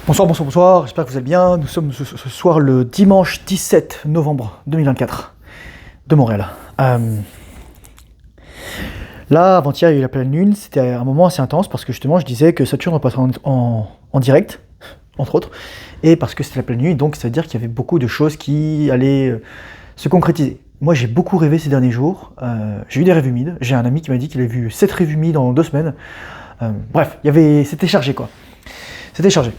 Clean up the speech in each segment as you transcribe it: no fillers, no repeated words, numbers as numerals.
Bonsoir, bonsoir, bonsoir, j'espère que vous allez bien. Nous sommes ce soir le dimanche 17 novembre 2024 de Montréal. Là, avant-hier, il y a eu la pleine lune, c'était un moment assez intense parce que justement, je disais que Saturne repassera en direct, entre autres, et parce que c'était la pleine lune, donc ça veut dire qu'il y avait beaucoup de choses qui allaient se concrétiser. Moi, j'ai beaucoup rêvé ces derniers jours, j'ai eu des rêves humides, j'ai un ami qui m'a dit qu'il avait vu 7 rêves humides en 2 semaines. Bref, c'était chargé quoi. C'était chargé.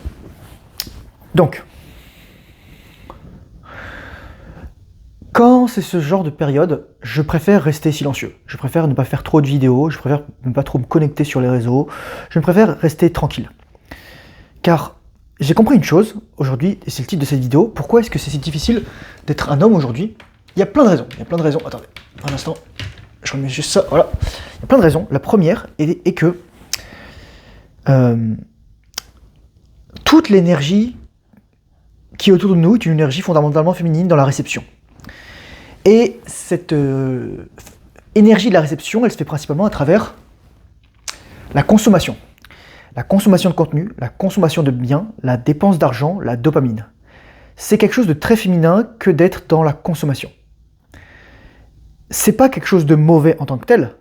Donc, quand c'est ce genre de période, je préfère rester silencieux. Je préfère ne pas faire trop de vidéos, je préfère ne pas trop me connecter sur les réseaux, je préfère rester tranquille. Car j'ai compris une chose aujourd'hui, et c'est le titre de cette vidéo, pourquoi est-ce que c'est si difficile d'être un homme aujourd'hui? Il y a plein de raisons, attendez, un instant, je remets juste ça, voilà. Il y a plein de raisons. La première est que toute l'énergie qui est autour de nous est une énergie fondamentalement féminine dans la réception. Et cette énergie de la réception, elle se fait principalement à travers la consommation. La consommation de contenu, la consommation de biens, la dépense d'argent, la dopamine. C'est quelque chose de très féminin que d'être dans la consommation. C'est pas quelque chose de mauvais en tant que tel,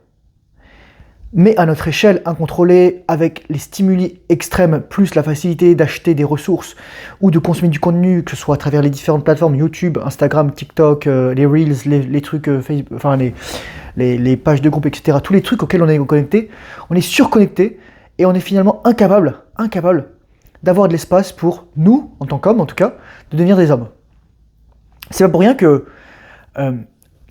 mais à notre échelle incontrôlée, avec les stimuli extrêmes, plus la facilité d'acheter des ressources ou de consommer du contenu, que ce soit à travers les différentes plateformes YouTube, Instagram, TikTok, les Reels, les trucs Facebook, enfin les pages de groupe, etc. Tous les trucs auxquels on est connecté, on est surconnecté et on est finalement incapable d'avoir de l'espace pour nous, en tant qu'hommes en tout cas, de devenir des hommes. C'est pas pour rien que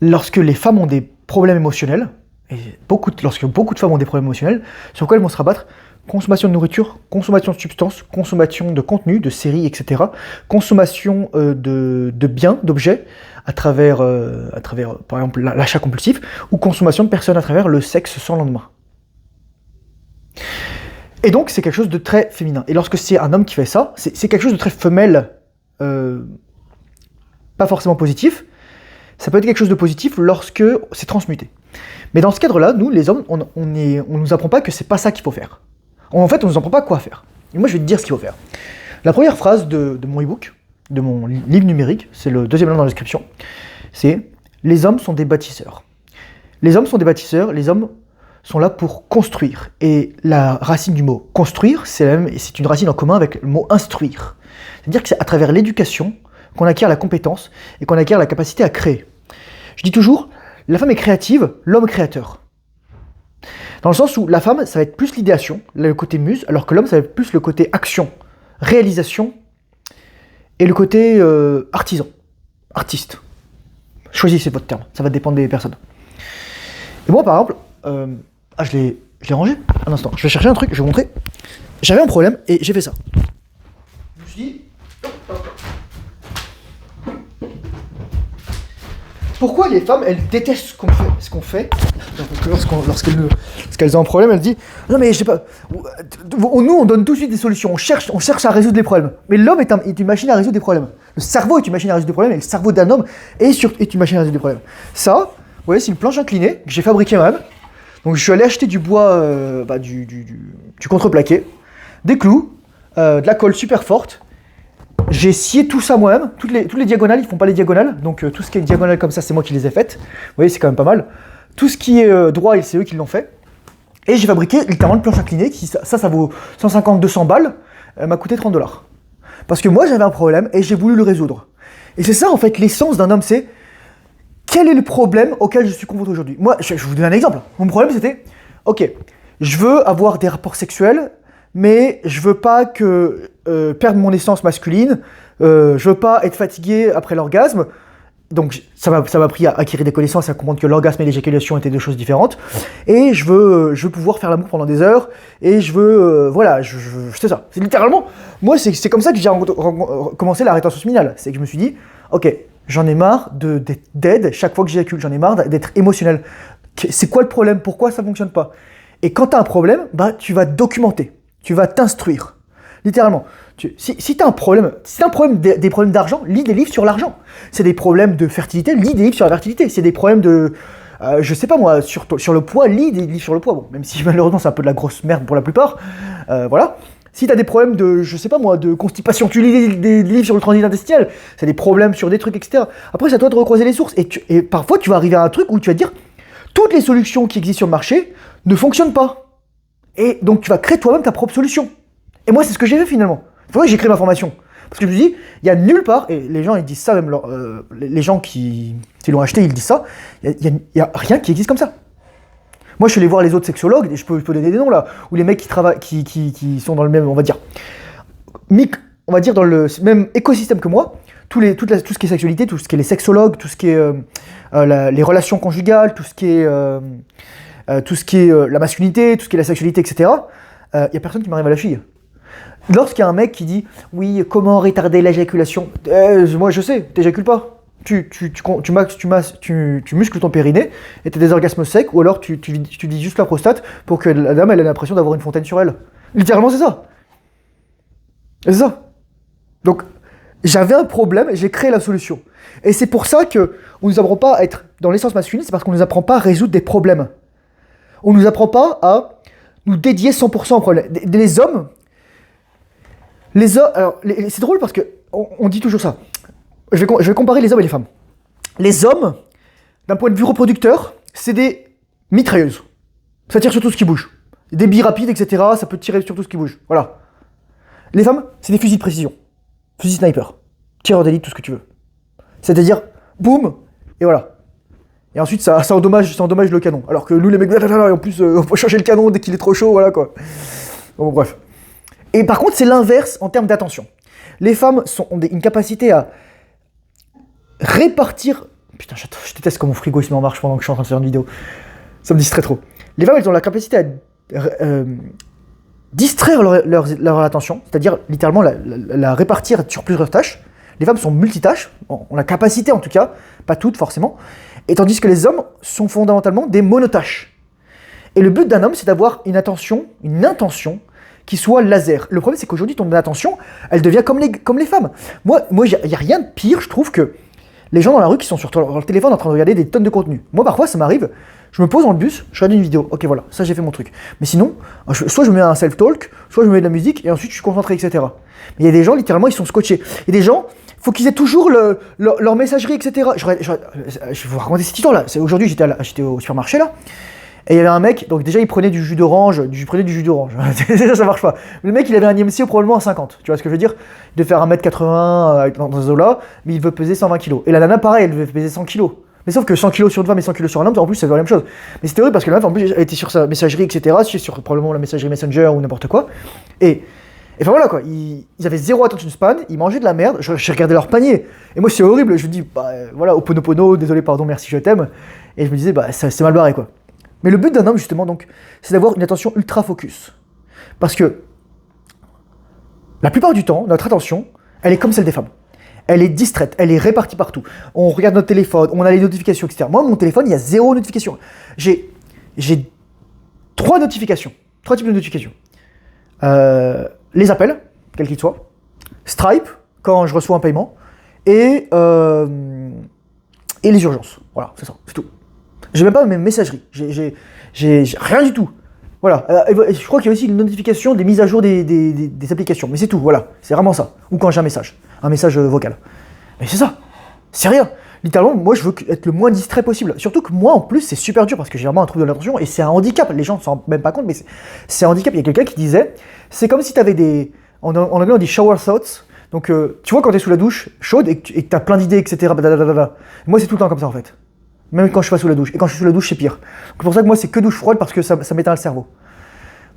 lorsque les femmes ont des problèmes émotionnels, et lorsque beaucoup de femmes ont des problèmes émotionnels, sur quoi elles vont se rabattre? Consommation de nourriture, consommation de substances, consommation de contenu, de séries, etc. Consommation de biens, d'objets, à travers par exemple l'achat compulsif, ou consommation de personnes à travers le sexe sans lendemain. Et donc c'est quelque chose de très féminin. Et lorsque c'est un homme qui fait ça, c'est quelque chose de très femelle, pas forcément positif. Ça peut être quelque chose de positif lorsque c'est transmuté. Mais dans ce cadre-là, nous, les hommes, on nous apprend pas que c'est pas ça qu'il faut faire. En fait, on nous apprend pas quoi faire. Et moi, je vais te dire ce qu'il faut faire. La première phrase de mon e-book, de mon livre numérique, c'est le deuxième lien dans la description, c'est « Les hommes sont des bâtisseurs ». Les hommes sont des bâtisseurs, les hommes sont là pour construire. Et la racine du mot « construire », c'est une racine en commun avec le mot « instruire ». C'est-à-dire que c'est à travers l'éducation qu'on acquiert la compétence et qu'on acquiert la capacité à créer. Je dis toujours, la femme est créative, l'homme créateur. Dans le sens où la femme, ça va être plus l'idéation, le côté muse, alors que l'homme, ça va être plus le côté action, réalisation, et le côté artisan, artiste. Choisissez votre terme, ça va dépendre des personnes. Et moi, par exemple, je l'ai rangé, un instant, je vais chercher un truc, je vais vous montrer. J'avais un problème et j'ai fait ça. Je me suis dit, pourquoi les femmes, elles détestent ce qu'on fait lorsqu'elles ont un problème, elles disent « Non mais je sais pas, nous on donne tout de suite des solutions, on cherche à résoudre les problèmes. » Mais l'homme est une machine à résoudre des problèmes. Le cerveau est une machine à résoudre des problèmes, et le cerveau d'un homme est une machine à résoudre des problèmes. Ça, vous voyez, c'est une planche inclinée que j'ai fabriquée moi-même. Donc je suis allé acheter du bois, du contreplaqué, des clous, de la colle super forte. J'ai scié tout ça moi-même, toutes les diagonales, ils font pas les diagonales, donc tout ce qui est diagonale comme ça, c'est moi qui les ai faites. Vous voyez, c'est quand même pas mal. Tout ce qui est droit, c'est eux qui l'ont fait. Et j'ai fabriqué littéralement une planche inclinée, ça vaut 150-200 balles, elle m'a coûté 30$. Parce que moi j'avais un problème et j'ai voulu le résoudre. Et c'est ça en fait l'essence d'un homme, c'est quel est le problème auquel je suis confronté aujourd'hui. Moi, je vous donne un exemple. Mon problème c'était, ok, je veux avoir des rapports sexuels, mais je veux pas perdre mon essence masculine, je veux pas être fatigué après l'orgasme, donc ça m'a pris à acquérir des connaissances et à comprendre que l'orgasme et l'éjaculation étaient deux choses différentes, et je veux pouvoir faire l'amour pendant des heures, et je veux, c'est ça, c'est littéralement, moi c'est comme ça que j'ai commencé la rétention séminale, c'est que je me suis dit, ok, j'en ai marre d'aide chaque fois que j'éjacule, j'en ai marre d'être émotionnel, c'est quoi le problème, pourquoi ça fonctionne pas? Et quand t'as un problème, tu vas documenter. Tu vas t'instruire, littéralement. Si tu as un problème, des problèmes d'argent, lis des livres sur l'argent. C'est des problèmes de fertilité, lis des livres sur la fertilité. C'est des problèmes de, je sais pas moi, sur le poids, lis des livres sur le poids. Bon, même si malheureusement c'est un peu de la grosse merde pour la plupart, voilà. Si t'as des problèmes de, je sais pas moi, de constipation, tu lis des livres sur le transit intestinal, c'est des problèmes sur des trucs, etc. Après, c'est à toi de recroiser les sources. Et parfois, tu vas arriver à un truc où tu vas dire, toutes les solutions qui existent sur le marché ne fonctionnent pas. Et donc, tu vas créer toi-même ta propre solution. Et moi, c'est ce que j'ai fait finalement. C'est pour ça que j'ai créé ma formation. Parce que je me dis, il y a nulle part, et les gens ils disent ça, même les gens qui l'ont acheté, ils disent ça, il y a rien qui existe comme ça. Moi, je suis allé voir les autres sexologues, et je peux donner des noms là, ou les mecs qui travaillent, qui sont dans le même, on va dire, dans le même écosystème que moi, tout ce qui est sexualité, tout ce qui est les sexologues, tout ce qui est les relations conjugales, tout ce qui est la masculinité, tout ce qui est la sexualité, etc. Il y a personne qui m'arrive à la cheville. Lorsqu'il y a un mec qui dit « Oui, comment retarder l'éjaculation ?» Moi, je sais, t'éjacules pas. Tu muscles ton périnée et t'as des orgasmes secs, ou alors tu vises juste la prostate pour que la dame elle ait l'impression d'avoir une fontaine sur elle. Littéralement, c'est ça. C'est ça. Donc, j'avais un problème et j'ai créé la solution. Et c'est pour ça qu'on ne nous apprend pas à être dans l'essence masculine, c'est parce qu'on ne nous apprend pas à résoudre des problèmes. On ne nous apprend pas à nous dédier 100% aux problèmes. Les hommes... alors, c'est drôle parce qu'on dit toujours ça. Je vais comparer les hommes et les femmes. Les hommes, d'un point de vue reproducteur, c'est des mitrailleuses. Ça tire sur tout ce qui bouge. Des billes rapides, etc. Ça peut tirer sur tout ce qui bouge. Voilà. Les femmes, c'est des fusils de précision. Fusils sniper. Tireurs d'élite, tout ce que tu veux. C'est-à-dire, boum, et voilà. Et ensuite, ça endommage le canon. Alors que nous, les mecs, en plus, on peut changer le canon dès qu'il est trop chaud, voilà quoi. Bon, bref. Et par contre, c'est l'inverse en termes d'attention. Les femmes ont une capacité à répartir... Putain, je déteste quand mon frigo il se met en marche pendant que je suis en train de faire une vidéo. Ça me distrait trop. Les femmes, elles ont la capacité à distraire leur attention, c'est-à-dire littéralement la répartir sur plusieurs tâches. Les femmes sont multitâches, ont la capacité en tout cas, pas toutes forcément, et tandis que les hommes sont fondamentalement des monotâches. Et le but d'un homme, c'est d'avoir une intention qui soit laser. Le problème, c'est qu'aujourd'hui, ton attention, elle devient comme les femmes. Moi, il n'y a rien de pire, je trouve, que les gens dans la rue qui sont sur leur téléphone en train de regarder des tonnes de contenu. Moi, parfois, ça m'arrive, je me pose dans le bus, je regarde une vidéo, ok, voilà, ça, j'ai fait mon truc. Mais sinon, soit je me mets un self-talk, soit je me mets de la musique, et ensuite, je suis concentré, etc. Mais il y a des gens, littéralement, ils sont scotchés. Il y a des gens, il faut qu'ils aient toujours leur messagerie, etc. Je vais vous raconter cette histoire-là. Aujourd'hui, j'étais au supermarché, là, et il y avait un mec, donc déjà il prenait du jus d'orange, ça marche pas. Le mec il avait un IMC probablement à 50, tu vois ce que je veux dire? Il devait faire 1m80 dans ce zoo-là, mais il veut peser 120 kg. Et la nana pareil, elle devait peser 100 kg. Mais sauf que 100 kg sur une femme et 100 kg sur un homme, en plus ça veut la même chose. Mais c'était horrible parce que la meuf en plus elle était sur sa messagerie, etc., sur probablement la messagerie Messenger ou n'importe quoi. Et enfin voilà quoi, ils avaient zéro attention span, ils mangeaient de la merde, j'ai regardé leur panier. Et moi c'est horrible, je me dis, bah voilà, oponopono, désolé, pardon, merci, je t'aime. Et je me disais, bah c'est mal barré quoi. Mais le but d'un homme, justement, donc, c'est d'avoir une attention ultra focus. Parce que, la plupart du temps, notre attention, elle est comme celle des femmes. Elle est distraite, elle est répartie partout. On regarde notre téléphone, on a les notifications, etc. Moi, mon téléphone, il y a 0 notification. J'ai 3 notifications, 3 types de notifications. Les appels, quels qu'ils soient. Stripe, quand je reçois un paiement. Et les urgences. Voilà, c'est ça, c'est tout. J'ai même pas mes messageries, j'ai rien du tout. Voilà, je crois qu'il y a aussi une notification des mises à jour des applications, mais c'est tout, voilà, c'est vraiment ça. Ou quand j'ai un message vocal. Mais c'est ça, c'est rien. Littéralement, moi je veux être le moins distrait possible. Surtout que moi en plus c'est super dur parce que j'ai vraiment un trouble de l'attention et c'est un handicap. Les gens ne s'en rendent même pas compte, mais c'est un handicap. Il y a quelqu'un qui disait, c'est comme si tu avais en anglais on dit shower thoughts. Donc tu vois quand tu es sous la douche chaude et que tu as plein d'idées, etc. Moi c'est tout le temps comme ça en fait. Même quand je suis pas sous la douche. Et quand je suis sous la douche, c'est pire. C'est pour ça que moi, c'est que douche froide parce que ça m'éteint le cerveau.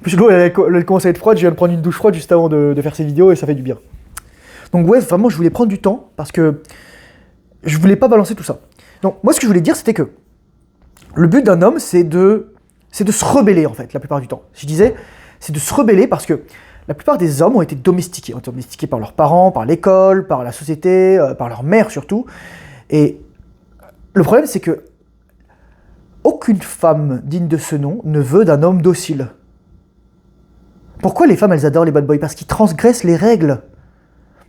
Puis l'eau, elle commence à être froide. Je viens de prendre une douche froide juste avant de faire ces vidéos et ça fait du bien. Donc, ouais, vraiment, je voulais prendre du temps parce que je voulais pas balancer tout ça. Donc, moi, ce que je voulais dire, c'était que le but d'un homme, c'est de se rebeller, en fait, la plupart du temps. Je disais, c'est de se rebeller parce que la plupart des hommes ont été domestiqués. Ont été domestiqués par leurs parents, par l'école, par la société, par leur mère surtout. Et le problème, c'est que aucune femme digne de ce nom ne veut d'un homme docile. Pourquoi les femmes, elles adorent les bad boys? Parce qu'ils transgressent les règles.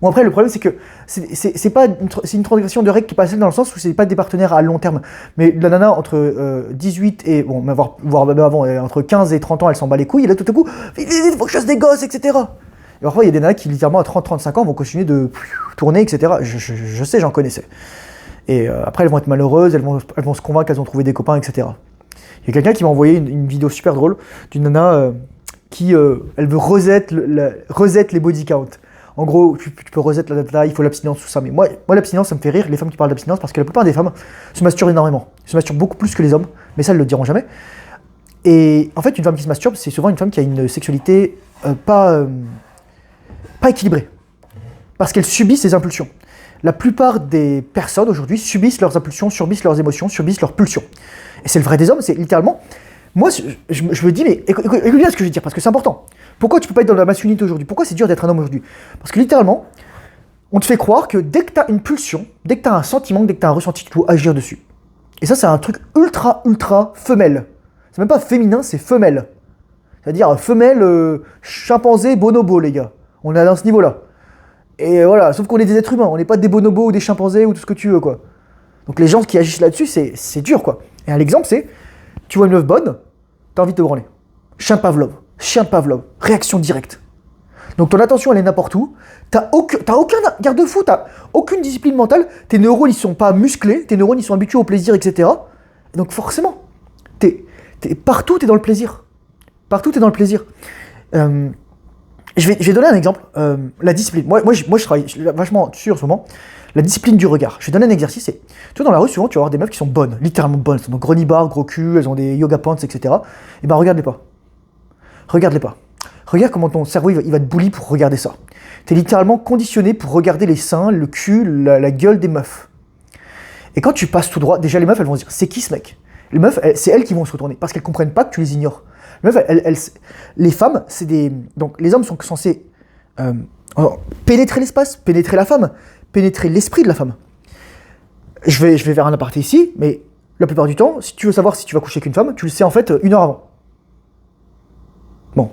Bon, après, le problème, c'est que c'est une transgression de règles qui passe dans le sens où c'est pas des partenaires à long terme. Mais la nana, entre 18 et, bon, voire même avant, entre 15 et 30 ans, elle s'en bat les couilles, et là, tout à coup, il faut que je fasse des gosses, etc. Et parfois, il y a des nanas qui, littéralement, à 30-35 ans, vont continuer de tourner, etc. Je sais, j'en connaissais. Et après, elles vont être malheureuses, elles vont se convaincre qu'elles ont trouvé des copains, etc. Il y a quelqu'un qui m'a envoyé une vidéo super drôle d'une nana qui, elle veut reset les body count. En gros, tu peux reset la data, il faut l'abstinence, tout ça. Mais moi, l'abstinence, ça me fait rire, les femmes qui parlent d'abstinence, parce que la plupart des femmes se masturbent énormément. Se masturbent beaucoup plus que les hommes, mais ça, elles le diront jamais. Et en fait, une femme qui se masturbe, c'est souvent une femme qui a une sexualité pas équilibrée. Parce qu'elle subit ses impulsions. La plupart des personnes aujourd'hui subissent leurs impulsions, subissent leurs émotions, subissent leurs pulsions. Et c'est le vrai des hommes, c'est littéralement... Moi, je me dis, mais écoute bien ce que je vais dire, parce que c'est important. Pourquoi tu peux pas être dans la masculinité aujourd'hui? Pourquoi c'est dur d'être un homme aujourd'hui? Parce que littéralement, on te fait croire que dès que tu as une pulsion, dès que tu as un sentiment, dès que tu as un ressenti, tu dois agir dessus. Et ça, c'est un truc ultra femelle. C'est même pas féminin, c'est femelle. C'est-à-dire femelle, chimpanzé, bonobo, les gars. On est dans ce niveau-là. Et voilà, sauf qu'on est des êtres humains, on n'est pas des bonobos ou des chimpanzés ou tout ce que tu veux, quoi. Donc les gens qui agissent là-dessus, c'est dur, quoi. Et un exemple, c'est, tu vois une meuf bonne, t'as envie de te branler. Chien de Pavlov, réaction directe. Donc ton attention, elle est n'importe où, t'as aucun garde-fou, t'as aucune discipline mentale, tes neurones, ils sont pas musclés, tes neurones, ils sont habitués au plaisir, etc. Et donc forcément, partout, t'es dans le plaisir. Partout, t'es dans le plaisir. Je vais donner un exemple. La discipline. Moi, je travaille vachement dessus en ce moment. La discipline du regard. Je vais donner un exercice. Tu vois, dans la rue, souvent, tu vas avoir des meufs qui sont bonnes, littéralement bonnes. Elles ont gros nibards, gros cul, elles ont des yoga pants, etc. Et ben, regarde-les pas. Regarde-les pas. Regarde comment ton cerveau, il va te bully pour regarder ça. T'es littéralement conditionné pour regarder les seins, le cul, la gueule des meufs. Et quand tu passes tout droit, déjà, les meufs, elles vont se dire, c'est qui ce mec? Les meufs, c'est elles qui vont se retourner, parce qu'elles comprennent pas que tu les ignores. Les meufs, les femmes, c'est des... Donc, les hommes sont censés pénétrer l'espace, pénétrer la femme, pénétrer l'esprit de la femme. Je vais faire un aparté ici, mais la plupart du temps, si tu veux savoir si tu vas coucher avec une femme, tu le sais en fait 1 heure avant. Bon,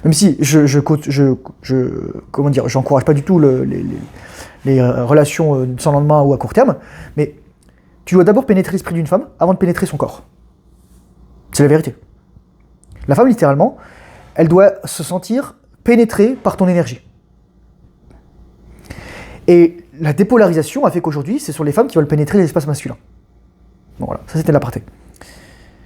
même si comment dire, j'encourage pas du tout les relations sans lendemain ou à court terme, mais tu dois d'abord pénétrer l'esprit d'une femme avant de pénétrer son corps. C'est la vérité. La femme, littéralement, elle doit se sentir pénétrée par ton énergie. Et la dépolarisation a fait qu'aujourd'hui, c'est sur les femmes qui veulent pénétrer l'espace masculin. Bon voilà, ça c'était l'aparté.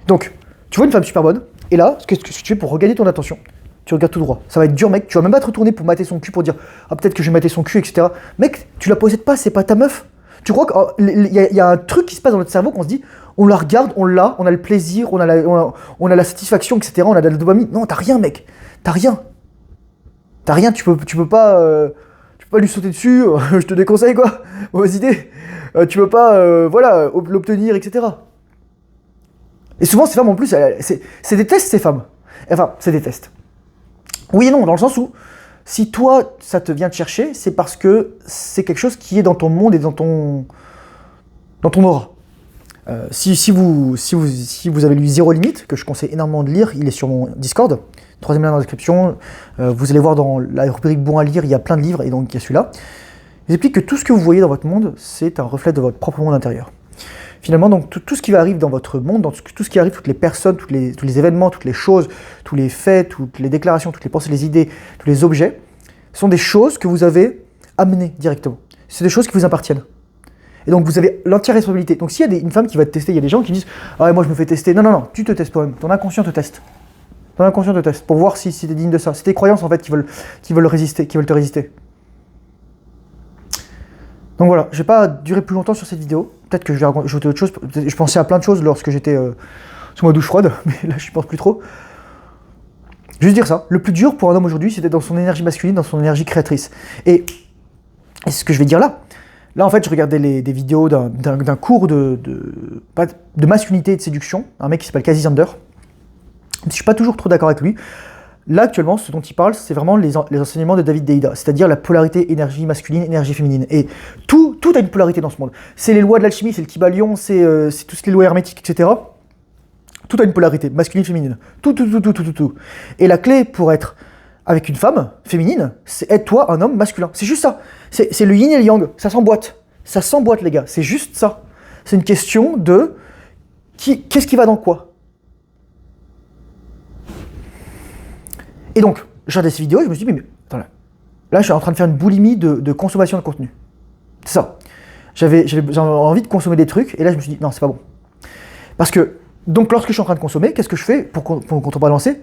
Donc, tu vois une femme super bonne, et là, ce que tu fais pour regagner ton attention, tu regardes tout droit. Ça va être dur, mec, tu vas même pas te retourner pour mater son cul, pour dire « Ah, peut-être que je vais mater son cul, etc. » Mec, tu la possèdes pas, c'est pas ta meuf. Tu crois qu'il y a un truc qui se passe dans notre cerveau qu'on se dit « On la regarde, on a le plaisir, on a la satisfaction, etc. On a de la dopamine. » Non, t'as rien, mec. T'as rien. T'as rien, tu peux pas lui sauter dessus, je te déconseille, quoi. Mauvaise idée. Tu peux pas, l'obtenir, etc. Et souvent, ces femmes, en plus, c'est des tests, ces femmes. Enfin, c'est des tests. Oui et non, dans le sens où, si toi, ça te vient te chercher, c'est parce que c'est quelque chose qui est dans ton monde et dans ton aura. Si vous avez lu Zéro Limite, que je conseille énormément de lire, il est sur mon Discord, 3e lien dans la description, vous allez voir dans la rubrique Bon à lire, il y a plein de livres, et donc il y a celui-là. Il explique que tout ce que vous voyez dans votre monde, c'est un reflet de votre propre monde intérieur. Finalement, donc tout ce qui arrive dans votre monde, tout ce qui arrive, toutes les personnes, tous les événements, toutes les choses, tous les faits, toutes les déclarations, toutes les pensées, les idées, tous les objets, sont des choses que vous avez amenées directement. C'est des choses qui vous appartiennent. Et donc vous avez l'entière responsabilité. Donc s'il y a une femme qui va te tester, il y a des gens qui disent « Ah ouais, moi je me fais tester ». Non, tu te testes toi-même. Ton inconscient te teste. Ton inconscient te teste pour voir si t'es digne de ça. C'est tes croyances en fait qui veulent résister, qui veulent te résister. Donc voilà, je vais pas durer plus longtemps sur cette vidéo. Peut-être que je vais ajouter autre chose. Je pensais à plein de choses lorsque j'étais sous ma douche froide, mais là je ne pense plus trop. Juste dire ça. Le plus dur pour un homme aujourd'hui, c'est d'être dans son énergie masculine, dans son énergie créatrice. Et c'est ce que je vais dire là. Là, en fait, je regardais des vidéos d'un cours de masculinité et de séduction, un mec qui s'appelle Casey Zander. Je suis pas toujours trop d'accord avec lui. Là, actuellement, ce dont il parle, c'est vraiment les enseignements de David Deida, c'est-à-dire la polarité énergie masculine, énergie féminine. Et tout a une polarité dans ce monde. C'est les lois de l'alchimie, c'est le Kybalion, c'est toutes les lois hermétiques, etc. Tout a une polarité, masculine, féminine. Tout. Et la clé pour être avec une femme féminine, c'est être toi un homme masculin. C'est juste ça. C'est le yin et le yang. Ça s'emboîte. Ça s'emboîte, les gars. C'est juste ça. C'est une question de qu'est-ce qui va dans quoi. Et donc, je regardais ces vidéos et je me suis dit, mais attends là, là, je suis en train de faire une boulimie de consommation de contenu. C'est ça. J'avais envie de consommer des trucs, et là, je me suis dit, non, c'est pas bon. Parce que, donc, lorsque je suis en train de consommer, qu'est-ce que je fais pour contrebalancer?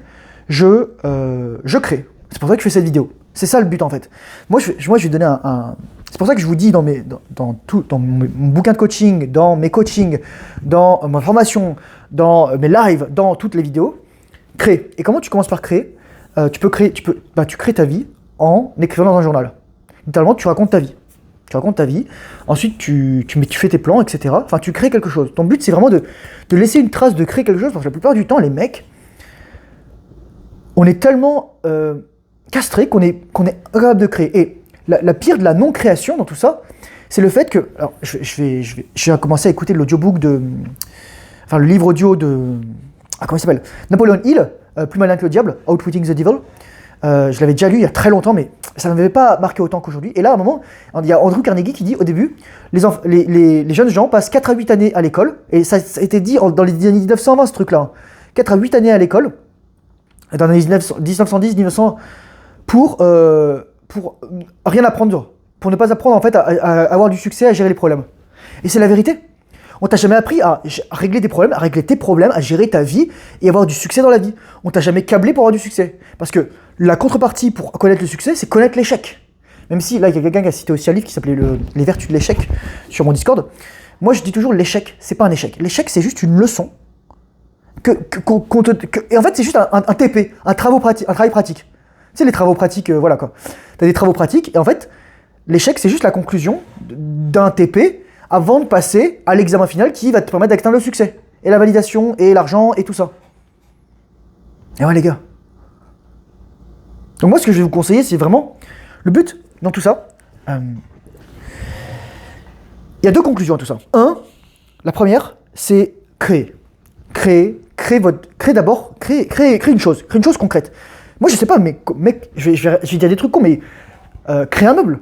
Je crée. C'est pour ça que je fais cette vidéo. C'est ça le but, en fait. Moi, je vais donner c'est pour ça que je vous dis dans mon bouquin de coaching, dans mes coachings, dans ma formation, dans mes lives, dans toutes les vidéos, crée. Et comment tu commences par créer? Tu crées ta vie en écrivant dans un journal. Littéralement, tu racontes ta vie. Ensuite tu fais tes plans, etc. Enfin, tu crées quelque chose. Ton but, c'est vraiment de laisser une trace, de créer quelque chose, parce que la plupart du temps, les mecs, on est tellement castrés qu'on est incapable de créer. Et la pire de la non-création dans tout ça, c'est le fait que... Alors, je vais commencer à écouter l'audiobook le livre audio de... comment il s'appelle? Napoleon Hill, Plus malin que le diable, Outwitting the Devil. Je l'avais déjà lu il y a très longtemps, mais ça ne m'avait pas marqué autant qu'aujourd'hui. Et là, à un moment, il y a Andrew Carnegie qui dit, au début, les jeunes gens passent 4 à 8 années à l'école, et ça a été dit dans les années 1920, ce truc-là. 4 à 8 années à l'école, dans les 1910, 1900, pour rien apprendre, pour ne pas apprendre en fait à avoir du succès, à gérer les problèmes. Et c'est la vérité. On t'a jamais appris à régler des problèmes, à régler tes problèmes, à gérer ta vie et avoir du succès dans la vie. On t'a jamais câblé pour avoir du succès. Parce que la contrepartie pour connaître le succès, c'est connaître l'échec. Même si, là, il y a quelqu'un qui a cité aussi un livre qui s'appelait Les Vertus de l'échec sur mon Discord. Moi, je dis toujours, l'échec, c'est pas un échec. L'échec, c'est juste une leçon. Et en fait, c'est juste un TP, un travail pratique. Tu sais, les travaux pratiques, voilà quoi. T'as des travaux pratiques, et en fait, l'échec, c'est juste la conclusion d'un TP avant de passer à l'examen final qui va te permettre d'atteindre le succès. Et la validation, et l'argent, et tout ça. Et ouais, les gars. Donc moi, ce que je vais vous conseiller, c'est vraiment... Le but dans tout ça... Il y a 2 conclusions à tout ça. La première, c'est créer. Créer d'abord, créer une chose concrète. Moi, je sais pas, mais mec, je vais dire des trucs cons, mais créer un meuble,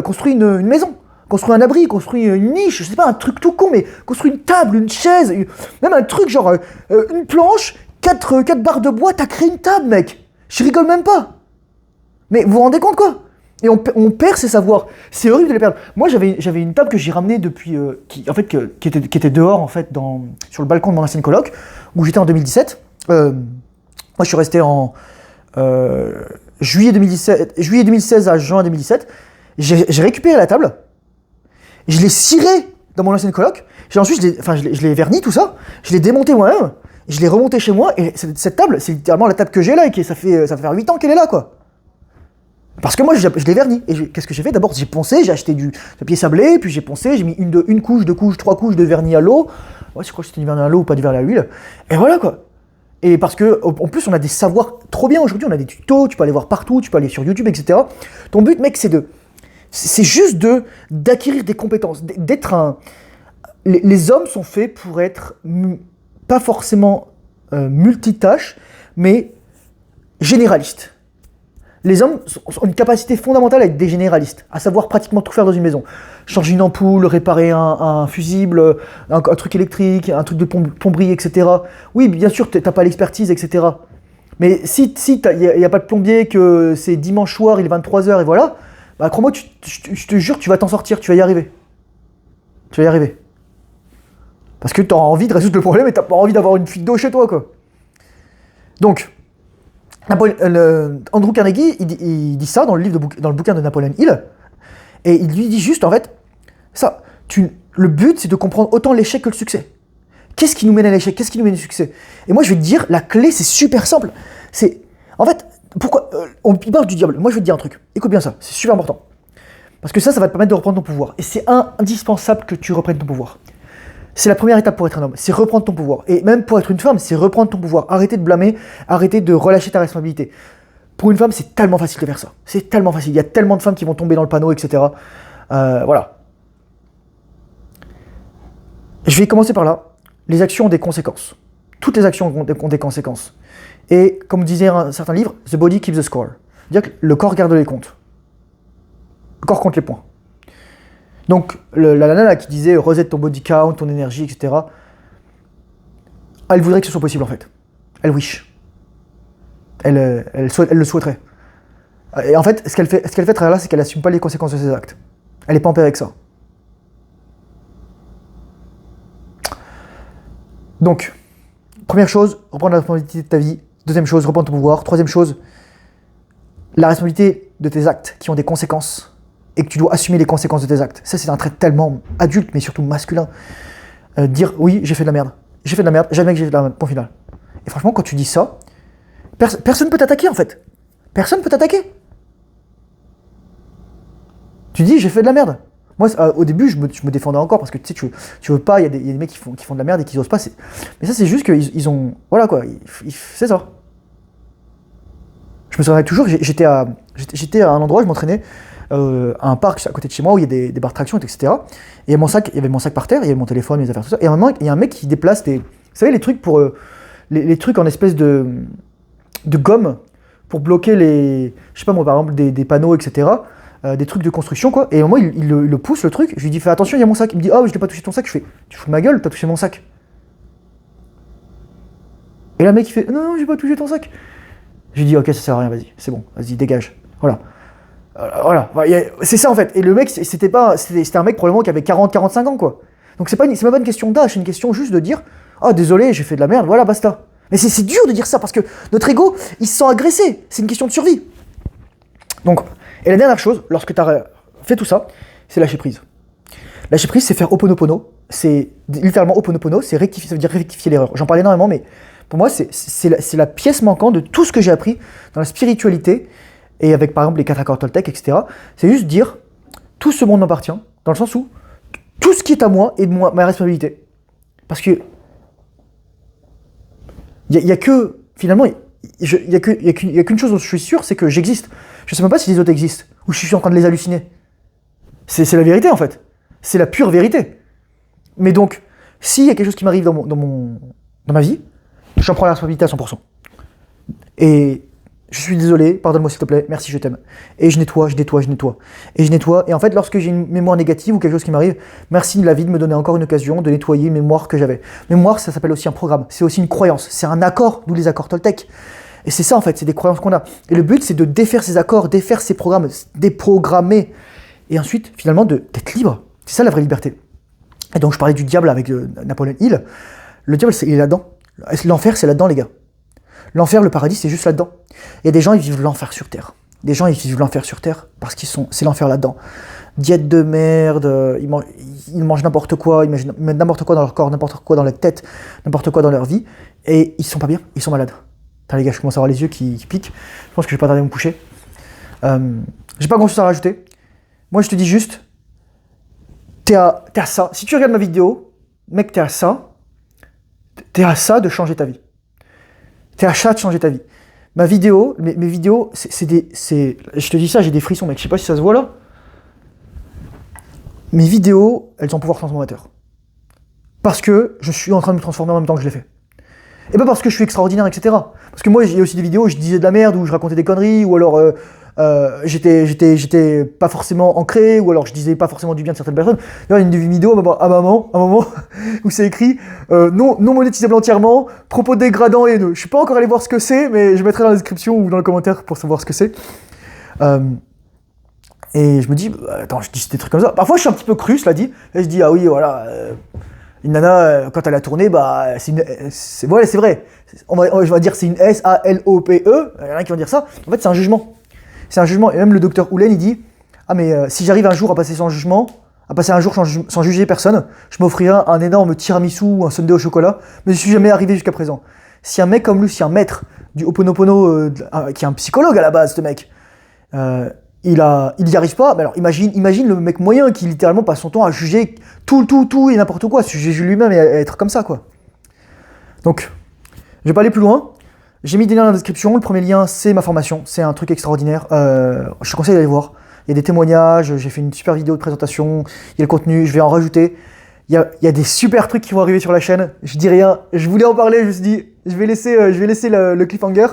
construire une maison, construire un abri, construire une niche, je sais pas, un truc tout con, mais construire une table, une chaise, même un truc genre une planche, 4 barres de bois, t'as créé une table, mec. Je rigole même pas. Mais vous vous rendez compte, quoi? Et on perd ses savoirs. C'est horrible de les perdre. Moi, j'avais une table que j'ai ramenée depuis, qui était dehors, en fait, sur le balcon de mon ancienne coloc, où j'étais en 2017. Moi, je suis resté en juillet 2016 à juin 2017. J'ai récupéré la table, je l'ai cirée dans mon ancienne coloc, ensuite je l'ai verni, tout ça, je l'ai démonté moi-même, je l'ai remonté chez moi, et cette table, c'est littéralement la table que j'ai là, et ça fait 8 ans qu'elle est là, quoi. Parce que moi, je l'ai verni. Et qu'est-ce que j'ai fait? D'abord, j'ai poncé, j'ai acheté du papier sablé, puis j'ai poncé, j'ai mis une couche, 2 couches, 3 couches de vernis à l'eau. Ouais, je crois que c'était du vernis à l'eau ou pas du vernis à l'huile. Et voilà, quoi. Et parce que, en plus, on a des savoirs trop bien aujourd'hui, on a des tutos, tu peux aller voir partout, tu peux aller sur YouTube, etc. Ton but, mec, c'est juste d'acquérir des compétences, les hommes sont faits pour être pas forcément multitâches, mais généralistes. Les hommes ont une capacité fondamentale à être des généralistes, à savoir pratiquement tout faire dans une maison. Changer une ampoule, réparer un fusible, un truc électrique, un truc de plomberie, etc. Oui, bien sûr, t'as pas l'expertise, etc. Mais si il n'y a pas de plombier, que c'est dimanche soir, il est 23h et voilà, bah crois-moi, je te jure, tu vas t'en sortir, tu vas y arriver. Tu vas y arriver. Parce que tu auras envie de résoudre le problème et tu n'as pas envie d'avoir une fuite d'eau chez toi, quoi. Donc, Andrew Carnegie, il dit ça dans le bouquin de Napoleon Hill, et il lui dit juste, en fait, le but, c'est de comprendre autant l'échec que le succès. Qu'est-ce qui nous mène à l'échec? Qu'est-ce qui nous mène au succès? Et moi, je vais te dire, la clé, c'est super simple. En fait, pourquoi il parle du diable. Moi, je vais te dire un truc. Écoute bien ça, c'est super important. Parce que ça va te permettre de reprendre ton pouvoir. Et c'est indispensable que tu reprennes ton pouvoir. C'est la première étape pour être un homme, c'est reprendre ton pouvoir. Et même pour être une femme, c'est reprendre ton pouvoir. Arrêter de blâmer, arrêter de relâcher ta responsabilité. Pour une femme, c'est tellement facile de faire ça. C'est tellement facile. Il y a tellement de femmes qui vont tomber dans le panneau, etc. Voilà. Je vais commencer par là. Les actions ont des conséquences. Toutes les actions ont des conséquences. Et comme disait un certain livre, The body keeps the score. C'est-à-dire que le corps garde les comptes. Le corps compte les points. Donc, la nana qui disait reset ton body count, ton énergie, etc., elle voudrait que ce soit possible en fait. Elle wish. Elle le souhaiterait. Et en fait, ce qu'elle fait à travers là, c'est qu'elle assume pas les conséquences de ses actes. Elle est pas en paix avec ça. Donc, première chose, reprendre la responsabilité de ta vie. Deuxième chose, reprendre ton pouvoir. Troisième chose, la responsabilité de tes actes qui ont des conséquences et que tu dois assumer les conséquences de tes actes. Ça, c'est un trait tellement adulte, mais surtout masculin. Dire oui, j'ai fait de la merde. J'ai fait de la merde, jamais que j'ai fait de la merde. Point final. Et franchement, quand tu dis ça, personne peut t'attaquer en fait. Personne peut t'attaquer. Tu dis j'ai fait de la merde. Moi, au début, je me défendais encore parce que tu sais, tu veux pas, il y a des mecs qui font de la merde et qui osent pas. Mais ça, c'est juste qu'ils ont. Voilà quoi, c'est ça. Je me souviens toujours, j'étais à un endroit, je m'entraînais à un parc à côté de chez moi où il y a des barres de traction, etc. Et il y avait mon sac par terre, il y avait mon téléphone, mes affaires, tout ça. Et à un moment, il y a un mec qui déplace vous savez, les trucs pour. Les trucs en espèce de gomme pour bloquer je sais pas moi, par exemple, des panneaux, etc. Des trucs de construction, quoi. Et à un moment, il le pousse, le truc. Je lui dis, fais attention, il y a mon sac. Il me dit, oh, je n'ai pas touché ton sac. Je fais, tu fous de ma gueule, t'as touché mon sac. Et là, le mec, il fait, non, non, j'ai pas touché ton sac. Je lui dis, ok, ça sert à rien, vas-y, c'est bon, vas-y, dégage. Voilà. Voilà. C'est ça, en fait. Et le mec, c'était un mec probablement qui avait 40-45 ans, quoi. Donc, c'est même pas une question d'âge, c'est une question juste de dire, oh, désolé, j'ai fait de la merde, voilà, basta. Mais c'est dur de dire ça parce que notre ego, il se sent agressé. C'est une question de survie. Donc, et la dernière chose, lorsque tu as fait tout ça, c'est lâcher prise. Lâcher prise, c'est faire Ho'oponopono. C'est littéralement Ho'oponopono, ça veut dire rectifier l'erreur. J'en parlais énormément, mais pour moi, c'est la pièce manquante de tout ce que j'ai appris dans la spiritualité et avec, par exemple, les 4 accords Toltec, etc. C'est juste dire, tout ce monde m'appartient, dans le sens où tout ce qui est à moi est de ma responsabilité. Parce que il y a que, finalement, il y a qu'une chose dont je suis sûr, c'est que j'existe. Je sais même pas si les autres existent, ou je suis en train de les halluciner. C'est la vérité, en fait. C'est la pure vérité. Mais donc, s'il y a quelque chose qui m'arrive dans ma vie, j'en prends la responsabilité à 100%. Et je suis désolé, pardonne-moi s'il te plaît, merci, je t'aime. Et je nettoie. Et je nettoie. Et en fait, lorsque j'ai une mémoire négative ou quelque chose qui m'arrive, merci la vie de me donner encore une occasion de nettoyer une mémoire que j'avais. Mémoire, ça s'appelle aussi un programme. C'est aussi une croyance. C'est un accord, d'où les accords Toltec. Et c'est ça, en fait, c'est des croyances qu'on a. Et le but, c'est de défaire ces accords, défaire ces programmes, déprogrammer. Et ensuite, finalement, d'être libre. C'est ça la vraie liberté. Et donc, je parlais du diable avec Napoléon Hill. Le diable, il est là-dedans. L'enfer, c'est là-dedans, les gars. L'enfer, le paradis, c'est juste là-dedans. Il y a des gens, ils vivent l'enfer sur Terre. Des gens, ils vivent l'enfer sur Terre parce c'est l'enfer là-dedans. Diète de merde, ils mangent n'importe quoi, ils mettent n'importe quoi dans leur corps, n'importe quoi dans leur tête, n'importe quoi dans leur vie, et ils sont pas bien, ils sont malades. Putain, les gars, je commence à avoir les yeux qui piquent. Je pense que je vais pas tarder à me coucher. J'ai pas grand-chose à rajouter. Moi, je te dis juste, t'es à ça. Si tu regardes ma vidéo, mec, t'es à ça. T'es à ça de changer ta vie. T'es à ça de changer ta vie. Ma vidéo, mes vidéos, je te dis ça, j'ai des frissons, mec. Je sais pas si ça se voit là. Mes vidéos, elles ont pouvoir transformateur. Parce que je suis en train de me transformer en même temps que je l'ai fait. Et pas parce que je suis extraordinaire, etc. Parce que moi, il y a aussi des vidéos où je disais de la merde, où je racontais des conneries, ou alors j'étais pas forcément ancré, ou alors je disais pas forcément du bien de certaines personnes. Il y a une vidéo à un moment où c'est écrit non monétisable entièrement, propos dégradants et haineux. Je suis pas encore allé voir ce que c'est, mais je mettrai dans la description ou dans le commentaire pour savoir ce que c'est. Et je me dis, attends, je dis des trucs comme ça. Parfois, je suis un petit peu cru, cela dit. Et je dis, ah oui, voilà, une nana, quand elle a tourné, bah, c'est vrai. Je vais dire c'est une S-A-L-O-P-E. Il y en a qui vont dire ça. En fait, c'est un jugement. C'est un jugement. Et même le docteur Houlen, il dit, ah mais si j'arrive un jour à passer sans jugement, à passer un jour sans juger personne, je m'offrirai un énorme tiramisu ou un sundae au chocolat, mais je suis jamais arrivé jusqu'à présent. Si un mec comme lui, si un maître du Ho'oponopono, qui est un psychologue à la base, ce mec, il y arrive pas, mais alors imagine le mec moyen qui littéralement passe son temps à juger tout et n'importe quoi, se juger lui-même et à être comme ça, quoi. Donc, je vais pas aller plus loin. J'ai mis des liens dans la description. Le premier lien, c'est ma formation. C'est un truc extraordinaire. Je te conseille d'aller voir. Il y a des témoignages, j'ai fait une super vidéo de présentation, il y a le contenu, je vais en rajouter. Il y a des super trucs qui vont arriver sur la chaîne. Je dis rien, je voulais en parler, je me suis dit, je vais laisser le cliffhanger.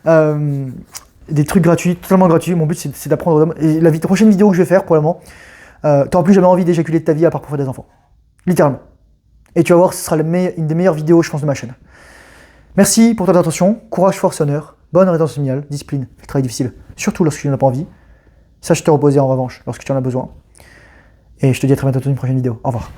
Des trucs gratuits, totalement gratuits. Mon but, c'est d'apprendre. Et la prochaine vidéo que je vais faire, probablement, t'auras plus jamais envie d'éjaculer de ta vie à part pour faire des enfants. Littéralement. Et tu vas voir, ce sera une des meilleures vidéos, je pense, de ma chaîne. Merci pour ton attention. Courage, force, honneur. Bonne rétention signale, discipline, travail difficile. surtout lorsque tu n'en as pas envie. Sache te reposer en revanche lorsque tu en as besoin. Et je te dis à très bientôt dans une prochaine vidéo. Au revoir.